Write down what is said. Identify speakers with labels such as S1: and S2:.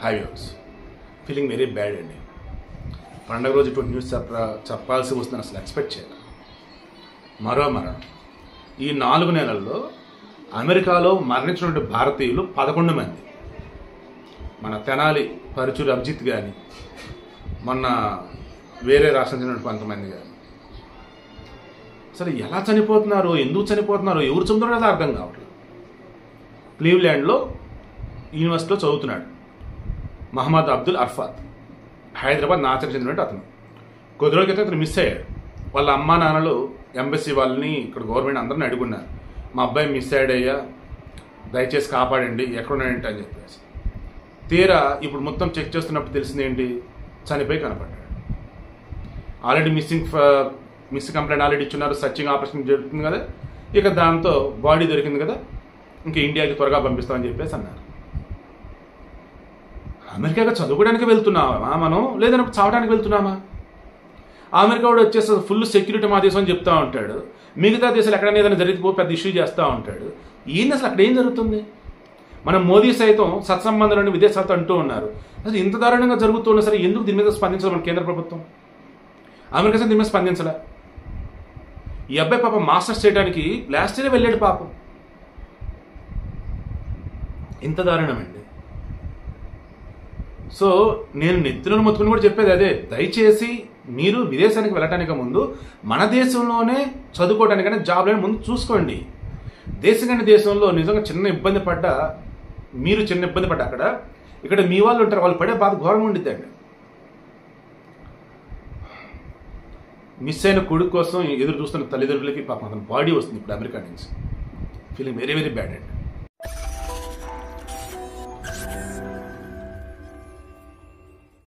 S1: High viewers, feeling very bad అండి. పండగ రోజు ఇటువంటి న్యూస్ చెప్పాల్సి వస్తుందని అసలు ఎక్స్పెక్ట్ చేయాలి. మరో మరణం. ఈ 4 నెలల్లో అమెరికాలో మరణించినటువంటి భారతీయులు 11 మంది. మన తెనాలి పరుచూరి అభిజిత్ కానీ, మొన్న వేరే రాష్ట్రం చెందిన కొంతమంది కానీ. అసలు ఎలా చనిపోతున్నారో, ఎందుకు చనిపోతున్నారో, ఎవరు చదువుతున్నారో అర్థం కావట్లేదు. క్లీవ్లాండ్లో యూనివర్సిటీలో చదువుతున్నాడు మహమ్మద్ అబ్దుల్ అర్ఫాత్. హైదరాబాద్ నాచర్ చెందినట్టు అతను. కొద్ది రోజుల క్రితం అతను మిస్ అయ్యాడు. వాళ్ళ అమ్మా నాన్నలు ఎంబసీ వాళ్ళని, ఇక్కడ గవర్నమెంట్ అందరిని అడుగున్నారు, మా అబ్బాయి మిస్ అయ్యాడయ్యా, దయచేసి కాపాడండి, ఎక్కడున్నాడంటే అని చెప్పేసి. తీరా ఇప్పుడు మొత్తం చెక్ చేస్తున్నప్పుడు తెలిసింది ఏంటి, చనిపోయి కనపడ్డాడు. ఆల్రెడీ మిస్సింగ్ కంప్లైంట్ ఆల్రెడీ ఇచ్చున్నారు, సర్చింగ్ ఆపరేషన్ జరుగుతుంది కదా, ఇక దాంతో బాడీ దొరికింది కదా, ఇంకా ఇండియాకి త్వరగా పంపిస్తామని చెప్పేసి అన్నారు. అమెరికాగా చదువుకోవడానికి వెళ్తున్నామా మనం, లేదన్నప్పుడు చావడానికి వెళ్తున్నామా? అమెరికా కూడా వచ్చేసి ఫుల్ సెక్యూరిటీ మా దేశం అని చెప్తా ఉంటాడు, మిగతా దేశాలు ఎక్కడైనా ఏదైనా జరిగిపో పెద్ద ఇష్యూ చేస్తూ ఉంటాడు. ఏంది అసలు అక్కడ ఏం జరుగుతుంది? మనం మోదీ సైతం సత్సంబంధాలను విదేశాలతో అంటూ ఉన్నారు. అసలు ఇంత దారుణంగా జరుగుతున్నా సరే ఎందుకు దీని మీద స్పందించాలి మన కేంద్ర ప్రభుత్వం? అమెరికా సైతం దీని మీద స్పందించలే. ఈ అబ్బాయి పాపం మాస్టర్స్ చేయడానికి లాస్ట్ ఇయర్ వెళ్ళాడు పాపం. ఇంత దారుణమండి. సో నేను నెత్తిన మొత్తుకుని కూడా చెప్పేది అదే, దయచేసి మీరు విదేశానికి వెళ్ళటానికి ముందు మన దేశంలోనే చదువుకోవడానికైనా జాబ్లో ముందు చూసుకోండి. దేశం దేశంలో నిజంగా చిన్న ఇబ్బంది పడ్డా, మీరు చిన్న ఇబ్బంది పడ్డా అక్కడ, ఇక్కడ మీ వాళ్ళు ఉంటారు, వాళ్ళు పడే బాధ ఘోరంగా ఉండిద్దండి. మిస్ అయిన కొడుకు కోసం ఎదురు చూస్తున్న తల్లిదండ్రులకి పాపం అతని బాడీ వస్తుంది ఇప్పుడు అమెరికా నుంచి. ఫీలింగ్ వెరీ వెరీ బ్యాడ్ అండి.